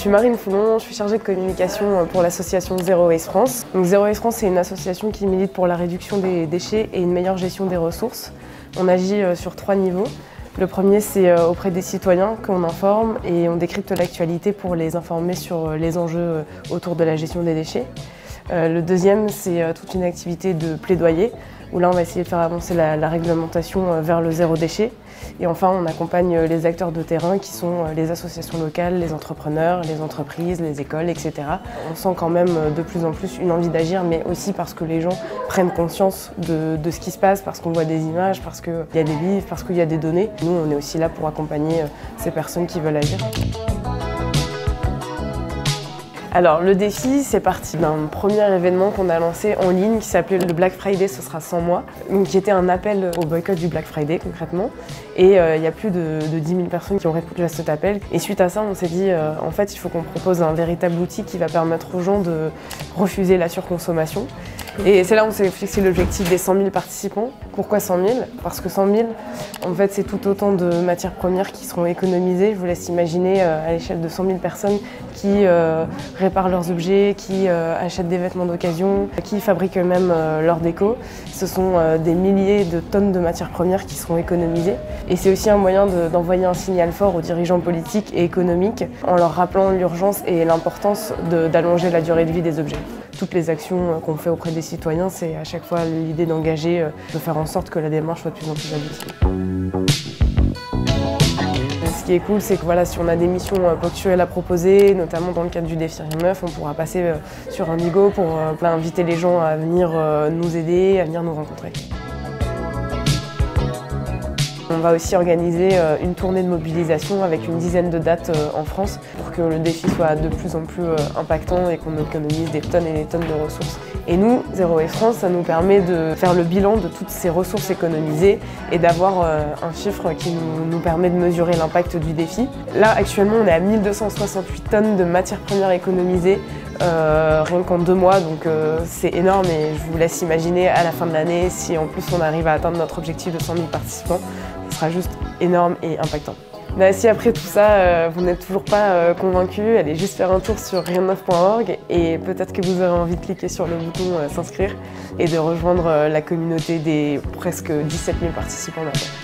suis Marine Foulon, je suis chargée de communication pour l'association Zero Waste France. Donc Zero Waste France, c'est une association qui milite pour la réduction des déchets et une meilleure gestion des ressources. On agit sur 3 niveaux. Le premier, c'est auprès des citoyens qu'on informe et on décrypte l'actualité pour les informer sur les enjeux autour de la gestion des déchets. Le deuxième, c'est toute une activité de plaidoyer, où là on va essayer de faire avancer la réglementation vers le zéro déchet. Et enfin, on accompagne les acteurs de terrain qui sont les associations locales, les entrepreneurs, les entreprises, les écoles, etc. On sent quand même de plus en plus une envie d'agir, mais aussi parce que les gens prennent conscience de ce qui se passe, parce qu'on voit des images, parce qu'il y a des livres, parce qu'il y a des données. Nous, on est aussi là pour accompagner ces personnes qui veulent agir. Alors le défi, c'est parti d'un premier événement qu'on a lancé en ligne qui s'appelait le Black Friday, ce sera sans moi, qui était un appel au boycott du Black Friday concrètement. Et il y a plus de 10 000 personnes qui ont répondu à cet appel. Et suite à ça, on s'est dit en fait il faut qu'on propose un véritable outil qui va permettre aux gens de refuser la surconsommation. Et c'est là où on s'est fixé l'objectif des 100 000 participants. Pourquoi 100 000? Parce que 100 000, en fait, c'est tout autant de matières premières qui seront économisées. Je vous laisse imaginer à l'échelle de 100 000 personnes qui réparent leurs objets, qui achètent des vêtements d'occasion, qui fabriquent eux-mêmes leur déco. Ce sont des milliers de tonnes de matières premières qui seront économisées. Et c'est aussi un moyen d'envoyer un signal fort aux dirigeants politiques et économiques en leur rappelant l'urgence et l'importance d'allonger la durée de vie des objets. Toutes les actions qu'on fait auprès des citoyens, c'est à chaque fois l'idée d'engager, de faire en sorte que la démarche soit de plus en plus aboutie. Ce qui est cool, c'est que voilà, si on a des missions ponctuelles à proposer, notamment dans le cadre du défi Rien Neuf, on pourra passer sur Indigo pour inviter les gens à venir nous aider, à venir nous rencontrer. On va aussi organiser une tournée de mobilisation avec une dizaine de dates en France pour que le défi soit de plus en plus impactant et qu'on économise des tonnes et des tonnes de ressources. Et nous, Zero Waste France, ça nous permet de faire le bilan de toutes ces ressources économisées et d'avoir un chiffre qui nous permet de mesurer l'impact du défi. Là, actuellement, on est à 1268 tonnes de matières premières économisées rien qu'en 2 mois, donc c'est énorme et je vous laisse imaginer à la fin de l'année si en plus on arrive à atteindre notre objectif de 100 000 participants, ce sera juste énorme et impactant. Mais si après tout ça, vous n'êtes toujours pas convaincu, allez juste faire un tour sur rienneuf.org et peut-être que vous aurez envie de cliquer sur le bouton s'inscrire et de rejoindre la communauté des presque 17 000 participants maintenant.